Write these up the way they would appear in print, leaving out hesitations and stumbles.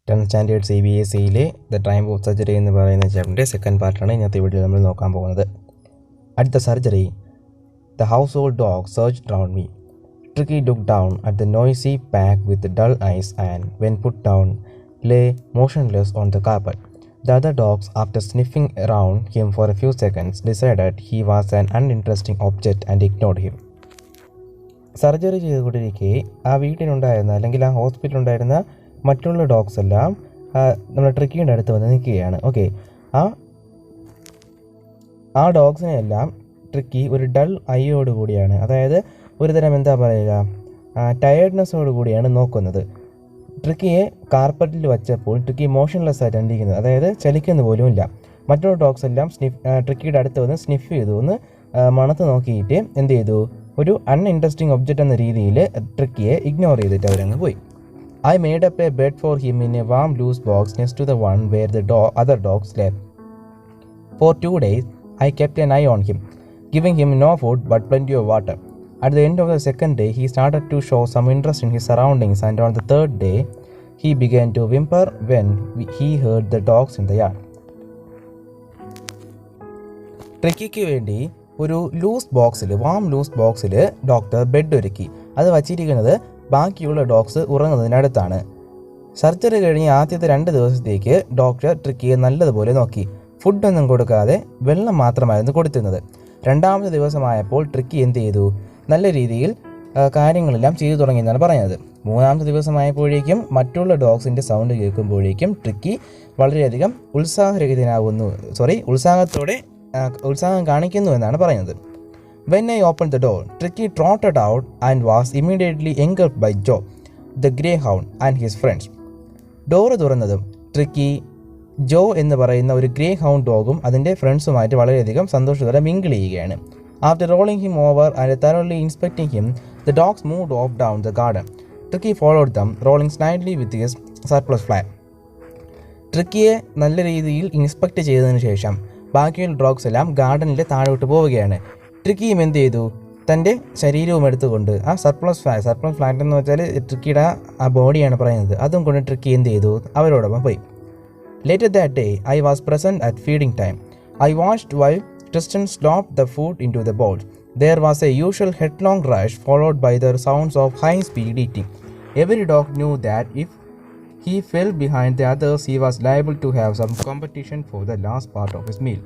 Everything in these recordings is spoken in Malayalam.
10th സ്റ്റാൻഡേർഡ് CBSEയിലെ ദ ടൈം ഓഫ് സർജറി എന്ന് പറയുന്ന ചാപ്റ്ററിൻ്റെ സെക്കൻഡ് പാർട്ടാണ് ഇന്നത്തെ വീഡിയോയിൽ നമ്മൾ നോക്കാൻ പോകുന്നത്. At the surgery, the house hold dog searched round me. Tricky looked down at the noisy pack with dull eyes and, when put down, lay motionless on the carpet. The other dogs, after sniffing around him for a few seconds, decided he was an uninteresting object and ignored him. Surgery ചെയ്തുകൊണ്ടിരിക്കെ ആ വീട്ടിലുണ്ടായിരുന്ന അല്ലെങ്കിൽ ആ ഹോസ്പിറ്റലുണ്ടായിരുന്ന മറ്റുള്ള ഡോഗ്സ് എല്ലാം നമ്മുടെ ട്രിക്കിയുടെ അടുത്ത് വന്ന് നിൽക്കുകയാണ്. ഓക്കെ, ആ ഡോഗ്സിനെ എല്ലാം ട്രിക്കി ഒരു ഡൾ ഐയോട് കൂടിയാണ്, അതായത് ഒരുതരം എന്താ പറയുക, ടയേർഡ്നെസ്സോട് കൂടിയാണ് നോക്കുന്നത്. ട്രിക്കിയെ കാർപ്പറ്റിൽ വച്ചപ്പോൾ ട്രിക്കി മോഷൻലെസ് ആയിട്ട് ഇരിക്കുന്നത്, അതായത് ചലിക്കുന്ന പോലും ഇല്ല. മറ്റുള്ള ഡോഗ്സ് എല്ലാം ട്രിക്കിയുടെ അടുത്ത് വന്ന് സ്നിഫ് ചെയ്തു, ഒന്ന് മണത്ത് നോക്കിയിട്ട് എന്ത് ചെയ്തു, ഒരു അൺഇൻട്രസ്റ്റിംഗ് ഒബ്ജക്റ്റ് എന്ന രീതിയിൽ ട്രിക്കിയെ ഇഗ്നോർ ചെയ്തിട്ട് അവരങ്ങ് പോയി. I made up a bed for him in a warm loose box next to the one where the other dogs slept. For 2 days, I kept an eye on him, giving him no food but plenty of water. At the end of the second day, he started to show some interest in his surroundings, and on the third day, he began to whimper when he heard the dogs in the yard. ട്രിക്കിക്ക് വേണ്ടി ഒരു വാം ലൂസ് ബോക്സിൽ ഡോക്ടർ ബെഡ് ഒരുക്കി. അത് വച്ചിരിക്കുന്നത് ബാക്കിയുള്ള ഡോഗ്സ് ഉറങ്ങുന്നതിനടുത്താണ്. സർജറി കഴിഞ്ഞ് ആദ്യത്തെ 2 ദിവസത്തേക്ക് ഡോക്ടർ ട്രിക്കിയെ നല്ലതുപോലെ നോക്കി. ഫുഡൊന്നും കൊടുക്കാതെ വെള്ളം മാത്രമായിരുന്നു കൊടുത്തിരുന്നത്. 2ാമത്തെ ദിവസമായപ്പോൾ ട്രിക്കി എന്ത് ചെയ്തു, നല്ല രീതിയിൽ കാര്യങ്ങളെല്ലാം ചെയ്തു തുടങ്ങിയെന്നാണ് പറയുന്നത്. 3ാമത്തെ ദിവസമായപ്പോഴേക്കും മറ്റുള്ള ഡോഗ്സിൻ്റെ സൗണ്ട് കേൾക്കുമ്പോഴേക്കും ട്രിക്കി വളരെയധികം ഉത്സാഹം കാണിക്കുന്നു എന്നാണ് പറയുന്നത്. When I opened the door, Tricky trotted out and was immediately engulfed by Joe, the greyhound, and his friends. Door തുറന്നതും ട്രിക്കി ജോ എന്ന് പറയുന്ന ഒരു ഗ്രേ ഹൗണ്ട് ഡോഗും അതിൻ്റെ ഫ്രണ്ട്സുമായിട്ട് വളരെയധികം സന്തോഷത്തോടെ മിങ്കിൾ ചെയ്യുകയാണ്. After rolling him over and thoroughly inspecting him, the dogs moved off down the garden. Tricky followed them, rolling snidely with his surplus flag. ട്രിക്കിയെ നല്ല രീതിയിൽ ഇൻസ്പെക്ട് ചെയ്തതിനു ശേഷം ബാക്കിയുള്ള ഡോഗ്സ് എല്ലാം ഗാർഡനിലെ താഴോട്ട് പോവുകയാണ്. ട്രിക്കിയും എന്ത് ചെയ്തു, തൻ്റെ ശരീരവും എടുത്തുകൊണ്ട് ആ സർപ്ലസ് ഫ്ലാറ്റ് എന്ന് വെച്ചാൽ ട്രിക്കിയുടെ ആ ബോഡിയാണ് പറയുന്നത്, അതും കൊണ്ട് ട്രിക്കി എന്ത് ചെയ്തു, അവരോടൊപ്പം പോയി. Later that day, I was present at feeding time. I watched while Tristan slopped the food into the bowl. There was a usual headlong rush followed by the sounds of high-speed eating. Every dog knew that if he fell behind the others, he was liable to have some competition for the last part of his meal.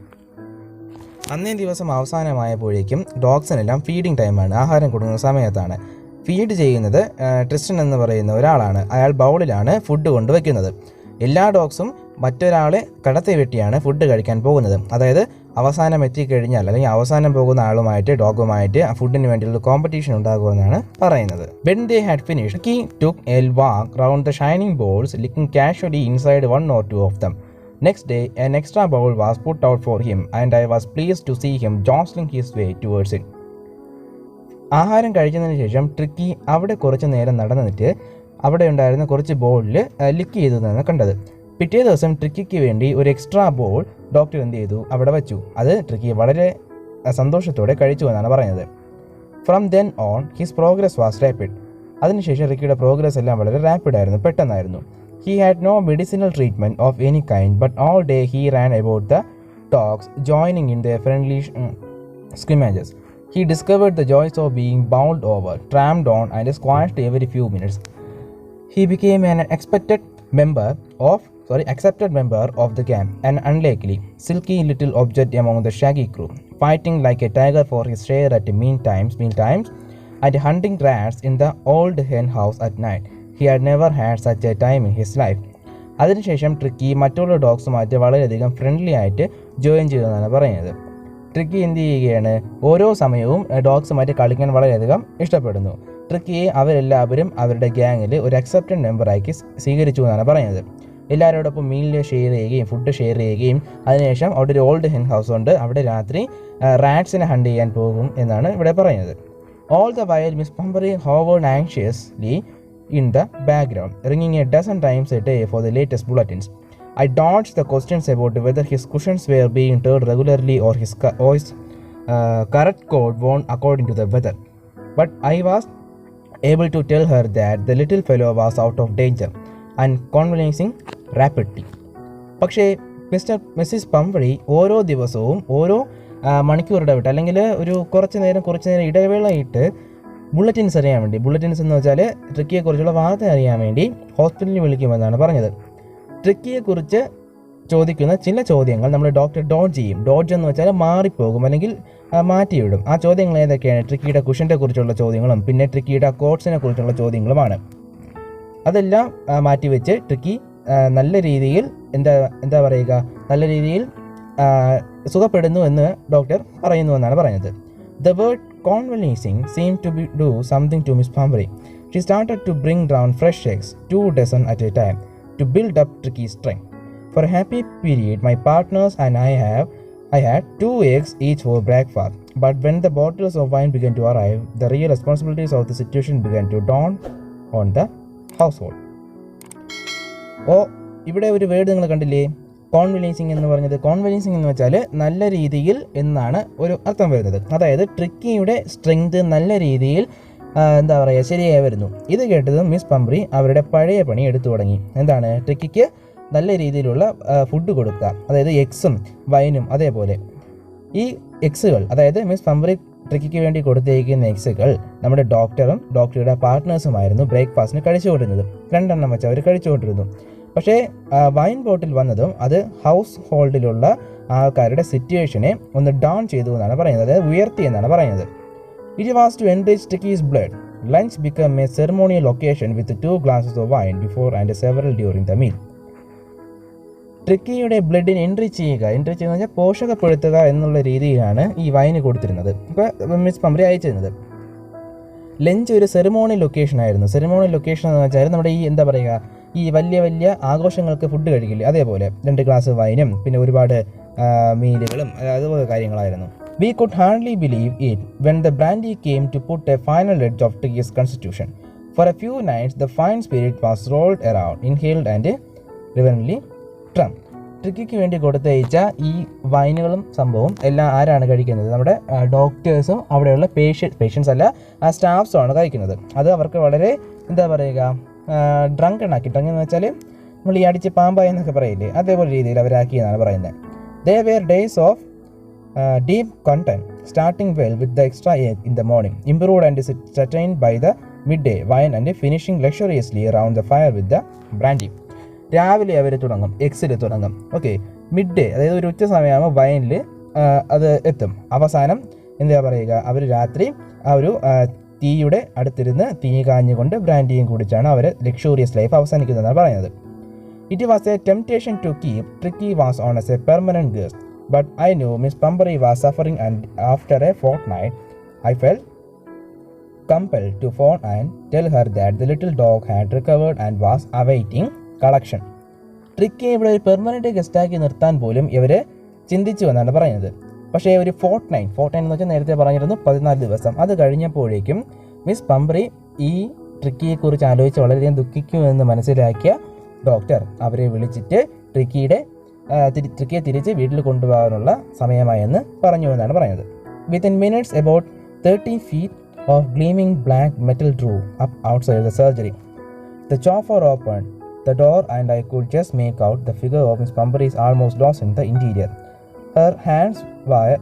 അന്നേ ദിവസം അവസാനമായപ്പോഴേക്കും ഡോഗ്സിനെല്ലാം ഫീഡിങ് ടൈമാണ്, ആഹാരം കൊടുക്കുന്ന സമയത്താണ്. ഫീഡ് ചെയ്യുന്നത് ട്രിസ്റ്റൻ എന്ന് പറയുന്ന ഒരാളാണ്. അയാൾ ബൗളിലാണ് ഫുഡ് കൊണ്ടുവയ്ക്കുന്നത്. എല്ലാ ഡോഗ്സും മറ്റൊരാളെ കടത്തി വെട്ടിയാണ് ഫുഡ് കഴിക്കാൻ പോകുന്നത്. അതായത് അവസാനം എത്തിക്കഴിഞ്ഞാൽ അല്ലെങ്കിൽ അവസാനം പോകുന്ന ആളുമായിട്ട് ഡോഗുമായിട്ട് ആ ഫുഡിന് വേണ്ടിയുള്ള കോമ്പറ്റീഷൻ ഉണ്ടാകുമെന്നാണ് പറയുന്നത്. When they had finished, he took a walk round the shining bowls, looking casually inside 1 or 2 of them. Next day, an extra bowl was put out for him, and I was pleased to see him jostling his way towards it. ആഹാരം കഴിച്ചതിന് ശേഷം ട്രിക്കി അവിടെ കുറച്ച് നേരം നടന്നിട്ട് അവിടെ ഉണ്ടായിരുന്ന കുറച്ച് ബോളിൽ ലിക്ക് ചെയ്തതാണ് കണ്ടത്. പിറ്റേ ദിവസം ട്രിക്കിക്ക് വേണ്ടി ഒരു എക്സ്ട്രാ ബോൾ ഡോക്ടർ എന്ത് ചെയ്തു, അവിടെ വച്ചു. അത് ട്രിക്കി വളരെ സന്തോഷത്തോടെ കഴിച്ചു എന്നാണ് പറയുന്നത്. From then on his progress was rapid. അതിനുശേഷം ട്രിക്കിയുടെ പ്രോഗ്രസ് എല്ലാം വളരെ റാപ്പിഡായിരുന്നു, പെട്ടെന്നായിരുന്നു. He had no medicinal treatment of any kind, but all day he ran about the dogs, joining in their friendly scrimmages. He discovered the joys of being bowled over, tramped on, and squashed every few minutes. He became an accepted member of the camp, an unlikely, silky little object among the shaggy crew, fighting like a tiger for his share at mealtimes, and hunting rats in the old hen house at night. He had never had such a time in his life. അതിനുശേഷം ട്രിക്കി മറ്റുള്ള ഡോഗ്സുമായിട്ട് വളരെയധികം ഫ്രണ്ട്ലി ആയിട്ട് ജോയിൻ ചെയ്തെന്നാണ് പറയുന്നത്. ട്രിക്കി എന്ത് ചെയ്യുകയാണ്, ഓരോ സമയവും ഡോഗ്സുമായിട്ട് കളിക്കാൻ വളരെയധികം ഇഷ്ടപ്പെടുന്നു. ട്രിക്കിയെ അവരെല്ലാവരും അവരുടെ ഗ്യാങ്ങിൽ ഒരു അക്സെപ്റ്റഡ് മെമ്പറാക്കി സ്വീകരിച്ചു എന്നാണ് പറയുന്നത്. എല്ലാവരോടൊപ്പം മീലിനെ ഷെയർ ചെയ്യുകയും ഫുഡ് ഷെയർ ചെയ്യുകയും അതിനുശേഷം അവിടെ ഒരു ഓൾഡ് ഹെൻ ഹൗസ് ഉണ്ട്, അവിടെ രാത്രി റാറ്റ്സിനെ ഹണ്ട് ചെയ്യാൻ പോകും എന്നാണ് ഇവിടെ പറയുന്നത്. All the while Miss Pombery hovered anxiously in the background, ringing a dozen times a day for the latest bulletins. I dodged the questions about whether his cushions were being turned regularly or his correct code worn according to the weather. But I was able to tell her that the little fellow was out of danger. and convalescing rapidly. പക്ഷേ മിസ്സിസ് പംവഴി ഓരോ ദിവസവും ഓരോ മണിക്കൂർ ഇടവിട്ട് അല്ലെങ്കിൽ ഒരു കുറച്ച് നേരം ഇടവേളയിട്ട് ബുള്ളറ്റിൻസ് അറിയാൻ വേണ്ടി, ബുള്ളറ്റിൻസ് എന്ന് വെച്ചാൽ ട്രിക്കിയെക്കുറിച്ചുള്ള വാർത്ത അറിയാൻ വേണ്ടി ഹോസ്പിറ്റലിൽ വിളിക്കുമെന്നാണ് പറഞ്ഞത്. ട്രിക്കിയെക്കുറിച്ച് ചോദിക്കുന്ന ചില ചോദ്യങ്ങൾ നമ്മൾ ഡോക്ടർ ഡോഡ്ജ് ചെയ്യും. ഡോഡ്ജ് എന്ന് വെച്ചാൽ മാറിപ്പോകും അല്ലെങ്കിൽ മാറ്റിവിടും. ആ ചോദ്യങ്ങൾ ഏതൊക്കെയാണ്? ട്രിക്കിയുടെ കുഷൻ്റെ കുറിച്ചുള്ള ചോദ്യങ്ങളും പിന്നെ ട്രിക്കിയുടെ കോട്സിനെ കുറിച്ചുള്ള ചോദ്യങ്ങളുമാണ്. അതെല്ലാം മാറ്റിവെച്ച് ട്രിക്കി നല്ല രീതിയിൽ എന്താ പറയുക, നല്ല രീതിയിൽ സുഖപ്പെടുന്നു എന്ന് ഡോക്ടർ പറയുന്നു എന്നാണ് പറയുന്നത്. The word convalescing seemed to do something to Miss Pamveri. She started to bring down fresh eggs, 2 dozen at a time, to build up Tricky's strength. For a happy period, my partners and I had 2 eggs each for breakfast. But when the bottles of wine began to arrive, the real responsibilities of the situation began to dawn on the household. ഇവിടെ ഒരു വേർഡ് നിങ്ങൾ കണ്ടില്ലേ, കോൺവലീസിങ് എന്ന് പറഞ്ഞത്. കോൺവലീസിങ് എന്ന് വെച്ചാൽ നല്ല രീതിയിൽ എന്നാണ് ഒരു അർത്ഥം വരുന്നത്. അതായത് ട്രിക്കിയുടെ സ്ട്രെങ്ത് നല്ല രീതിയിൽ എന്താ പറയുക ശരിയായി വരുന്നു. ഇത് കേട്ടതും മിസ് പംവറി അവരുടെ പഴയ പണി എടുത്തു തുടങ്ങി. എന്താണ്? ട്രിക്കിക്ക് നല്ല രീതിയിലുള്ള ഫുഡ് കൊടുക്കുക, അതായത് എഗ്സും വൈനും. അതേപോലെ ഈ എഗ്സുകൾ, അതായത് മിസ് പംവറി ട്രിക്കിക്ക് വേണ്ടി കൊടുത്തേക്കുന്ന എഗ്സുകൾ നമ്മുടെ ഡോക്ടറും ഡോക്ടറുടെ പാർട്ട്നേഴ്സുമായിരുന്നു ബ്രേക്ക്ഫാസ്റ്റിന് കഴിച്ചുകൊണ്ടിരുന്നത്. 2 എണ്ണം വെച്ച് അവർ കഴിച്ചുകൊണ്ടിരുന്നു. പക്ഷേ വൈൻ ബോട്ടിൽ വന്നതും അത് ഹൗസ് ഹോൾഡിലുള്ള ആൾക്കാരുടെ സിറ്റുവേഷനെ ഒന്ന് ഡൗൺ ചെയ്തു എന്നാണ് പറയുന്നത്, അതായത് ഉയർത്തി എന്നാണ് പറയുന്നത്. It was to enrich Tricki's blood. Lunch become a ceremonial occasion with 2 glasses of wine before and several during the meal. ട്രിക്കിയുടെ ബ്ലഡിനെ എൻറിച്ച് ചെയ്യുക എന്ന് വെച്ചാൽ പോഷകപ്പെടുത്തുക എന്നുള്ള രീതിയിലാണ് ഈ വൈന് കൊടുത്തിരുന്നത്. ഇപ്പോൾ മിസ് പംവറി അയച്ചിരുന്നത്. ലഞ്ച് ഒരു സെറിമോണിയൽ ലൊക്കേഷൻ ആയിരുന്നു. സെറിമോണിയൽ ലൊക്കേഷൻ എന്ന് വെച്ചാൽ നമ്മുടെ ഈ എന്താ പറയുക, ഈ വലിയ വലിയ ആഘോഷങ്ങൾക്ക് ഫുഡ് കഴിക്കില്ലേ, അതേപോലെ 2 ഗ്ലാസ് വൈനും പിന്നെ ഒരുപാട് മീലുകളും അതുപോലെ കാര്യങ്ങളായിരുന്നു. We could hardly believe it when the brandy came to put a final edge of Tricky's constitution. For a few nights, the fine spirit was rolled around, inhaled and reverently drunk. ട്രിക്കിക്ക് വേണ്ടി കൊടുത്തയച്ച ഈ വൈനുകളും സംഭവം എല്ലാം ആരാണ് കഴിക്കുന്നത്? നമ്മുടെ ഡോക്ടേഴ്സും അവിടെയുള്ള പേഷ്യൻസ് അല്ല, ആ സ്റ്റാഫ്സുമാണ് കഴിക്കുന്നത്. അത് അവർക്ക് വളരെ എന്താ പറയുക ഡ്രങ്കണാക്കി. ഡ്രങ്ക് എന്ന് വെച്ചാൽ നമ്മൾ ഈ അടിച്ച് പാമ്പായി എന്നൊക്കെ പറയില്ലേ, അതേപോലെ രീതിയിൽ അവരാക്കി എന്നാണ് പറയുന്നത്. They were days of deep content, starting well with the extra egg in the morning, improved and sustained by the midday wine and finishing luxuriously around the fire with the brandy. രാവിലെ അവർ തുടങ്ങും, എഗ്സിൽ തുടങ്ങും. ഓക്കെ, മിഡ് ഡേ അതായത് ഒരു ഉച്ച സമയമാകുമ്പോൾ വൈനിൽ അത് എത്തും. അവസാനം എന്താ പറയുക, അവർ രാത്രി ആ ഒരു തീയുടെ അടുത്തിരുന്ന് തീ കാഞ്ഞുകൊണ്ട് ബ്രാൻഡിയും കുടിച്ചാണ് അവർ ലക്ഷൂറിയസ് ലൈഫ് അവസാനിക്കുന്നതെന്നാണ് പറയുന്നത്. It was a temptation to keep Tricki was on as a permanent guest, but I knew Mrs Pumphrey was suffering and after a fortnight I felt compelled to phone and tell her that the little dog had recovered and was awaiting collection. ട്രിക്കിയെ ഇവിടെ ഒരു പെർമനൻറ്റ് ഗസ്റ്റാക്കി നിർത്താൻ പോലും ഇവർ ചിന്തിച്ചു എന്നാണ് പറയുന്നത്. പക്ഷേ ഒരു ഫോർട്ട് എന്ന് വെച്ചാൽ നേരത്തെ പറഞ്ഞിരുന്നു 14 ദിവസം. അത് കഴിഞ്ഞപ്പോഴേക്കും മിസ് പംവറി ഈ ട്രിക്കിയെക്കുറിച്ച് ആലോചിച്ച് വളരെയധികം ദുഃഖിക്കുമെന്ന് മനസ്സിലാക്കിയ ഡോക്ടർ അവരെ വിളിച്ചിട്ട് ട്രിക്കിയെ തിരിച്ച് വീട്ടിൽ കൊണ്ടുപോകാനുള്ള സമയമായെന്ന് പറഞ്ഞു എന്നാണ് പറയുന്നത്. Within minutes about 30 feet of gleaming black metal drew up outside the surgery. The chauffeur opened the door and I could just make out the figure of Miss Pamveri almost lost in the interior. Her hands were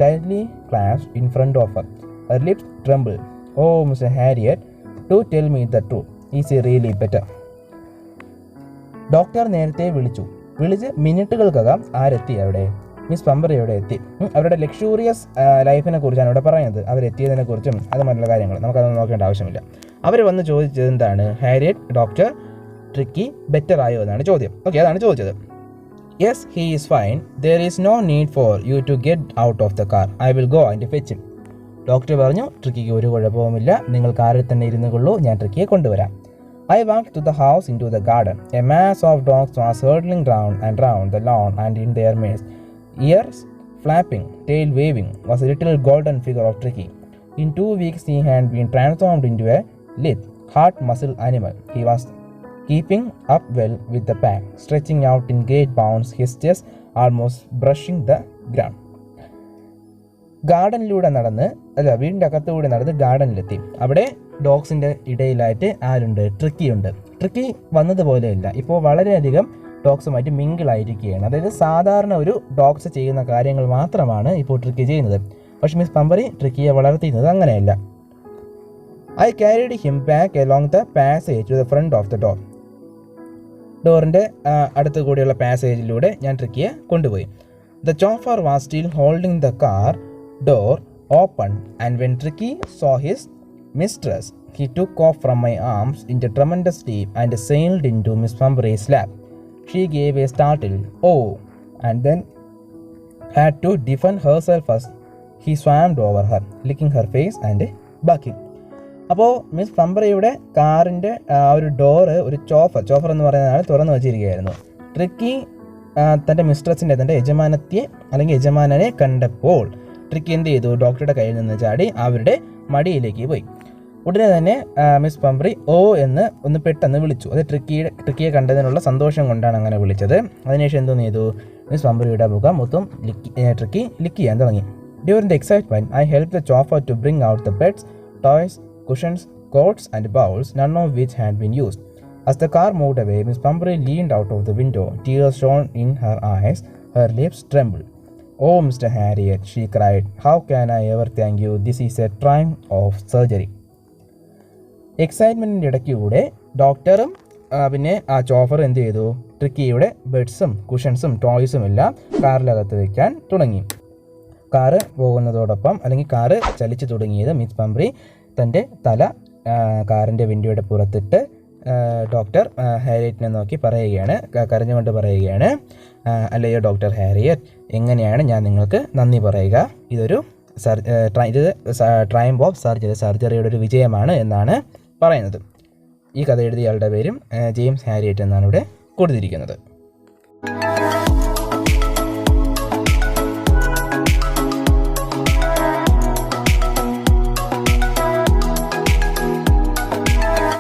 tightly clasped in front of her. Her lips trembled. Oh, Mr. Harriet, do tell me the truth. Is he really better? Doctor നേരത്തെ വിളിച്ച് മിനിറ്റുകൾക്കകം ആരെത്തി അവിടെ? മിസ് പംവറി അവിടെ എത്തി. അവരുടെ ലക്ഷൂറിയസ് ലൈഫിനെ കുറിച്ചാണ് ഇവിടെ പറയുന്നത്. അവരെത്തിയതിനെ കുറിച്ചും അതുമായിട്ടുള്ള കാര്യങ്ങൾ നമുക്കതൊന്നും നോക്കേണ്ട ആവശ്യമില്ല. അവർ വന്ന് ചോദിച്ചത് എന്താണ്? ഹാരിയറ്റ്, ഡോക്ടർ ട്രിക്കി ബെറ്റർ ആയോ എന്നാണ് ചോദ്യം. ഓക്കെ, അതാണ് ചോദിച്ചത്. Yes, he is fine. There is no need for you to get out of the car. I will go and fetch him. Doctor പറഞ്ഞു, ട്രിക്കിക്ക് ഒരു കുഴപ്പവുമില്ല, നിങ്ങൾ കാറിൽ തന്നെ ഇരുന്നു കൊള്ളൂ, ഞാൻ ട്രിക്കിയെ കൊണ്ടുവരാം. I walked to the house into the garden. A mass of dogs was hurtling round and round the lawn, and in their midst, ears flapping, tail waving, was a little golden figure of Tricky. In 2 weeks, he had been transformed into a lithe, heart-muscle animal. He was keeping up well with the pack, stretching out in great bounds, his chest almost brushing the ground. ഗാർഡനിലൂടെ വീടിൻ്റെ അകത്തുകൂടി നടന്ന് ഗാർഡനിലെത്തി. അവിടെ ഡോഗ്സിൻ്റെ ഇടയിലായിട്ട് ആരുണ്ട്? ട്രിക്കിയുണ്ട്. ട്രിക്കി വന്നതുപോലെയല്ല, ഇപ്പോൾ വളരെയധികം ഡോഗ്സുമായിട്ട് മിങ്കിളായിരിക്കുകയാണ്. അതായത് സാധാരണ ഒരു ഡോഗ്സ് ചെയ്യുന്ന കാര്യങ്ങൾ മാത്രമാണ് ഇപ്പോൾ ട്രിക്കി ചെയ്യുന്നത്. പക്ഷേ മിസ് പമ്പറി ട്രിക്കിയെ വളർത്തിയിരുന്നത് അങ്ങനെയല്ല. I carried him back along the passage to the front of the door. ഡോറിൻ്റെ അടുത്ത് കൂടിയുള്ള പാസേജിലൂടെ ഞാൻ ട്രിക്കിയെ കൊണ്ടുപോയി. The chauffeur was still holding the car door open and when Tricki saw his mistress he took off from my arms in a tremendous leap and sailed into Miss Pumbury's lap. She gave a startled "oh" and then had to defend herself as he swam over her, licking her face and barking. അപ്പോൾ മിസ് പമ്പറിയുടെ കാറിൻ്റെ ഒരു ഡോറ് ഒരു ചോഫർ എന്ന് പറയുന്നതാണ് തുറന്നു വച്ചിരിക്കുകയായിരുന്നു. ട്രിക്കി തൻ്റെ മിസ്ട്രസിൻ്റെ തൻ്റെ യജമാനനെ കണ്ടപ്പോൾ ട്രിക്കി എന്ത് ചെയ്തു? ഡോക്ടറുടെ കയ്യിൽ നിന്ന് ചാടി അവരുടെ മടിയിലേക്ക് പോയി. ഉടനെ തന്നെ മിസ് പമ്പറി ഓ എന്ന് ഒന്ന് പെട്ടെന്ന് വിളിച്ചു. അത് ട്രിക്കിയെ കണ്ടതിനുള്ള സന്തോഷം കൊണ്ടാണ് അങ്ങനെ വിളിച്ചത്. അതിനുശേഷം എന്തോന്ന് ചെയ്തു? മിസ് പമ്പറിയുടെ മുഖം മൊത്തം ട്രിക്കി ലിക്ക് ചെയ്യാൻ തുടങ്ങി. During the excitement I help the chauffeur to bring out the beds, toys, cushions, coats and bowls, none of which had been used. As the car moved away, Miss Pumbury leaned out of the window. Tears shone in her eyes. Her lips trembled. "Oh, Mr. Harriet," she cried, "how can I ever thank you? This is a triumph of surgery." എക്സൈറ്റ്മെൻറ്റിൻ്റെ ഇടയ്ക്കൂടെ ഡോക്ടറും പിന്നെ ആ ചോഫർ എന്ത് ചെയ്തു? ട്രിക്കിയുടെ ബെഡ്സും കുഷൻസും ടോയ്സും എല്ലാം കാറിനകത്ത് വയ്ക്കാൻ തുടങ്ങി. കാറ് പോകുന്നതോടൊപ്പം അല്ലെങ്കിൽ കാറ് ചലിച്ചു തുടങ്ങിയത് മിസ് പംബ്രി തൻ്റെ തല കാറിൻ്റെ വിൻഡോയുടെ പുറത്തിട്ട് ഡോക്ടർ ഹാരിയറ്റിനെ നോക്കി പറയുകയാണ്, കരഞ്ഞുകൊണ്ട് പറയുകയാണ്, അല്ലയോ ഡോക്ടർ ഹാരിയറ്റ്, എങ്ങനെയാണ് ഞാൻ നിങ്ങൾക്ക് നന്ദി പറയുക? ഇത് ട്രയംഫ് ഓഫ് സർജറിയുടെ ഒരു വിജയമാണ് എന്നാണ് പറയുന്നത്. ഈ കഥ എഴുതിയ ആളുടെ പേരും ജെയിംസ് ഹാരിയറ്റ് എന്നാണ് ഇവിടെ കൊടുത്തിരിക്കുന്നത്.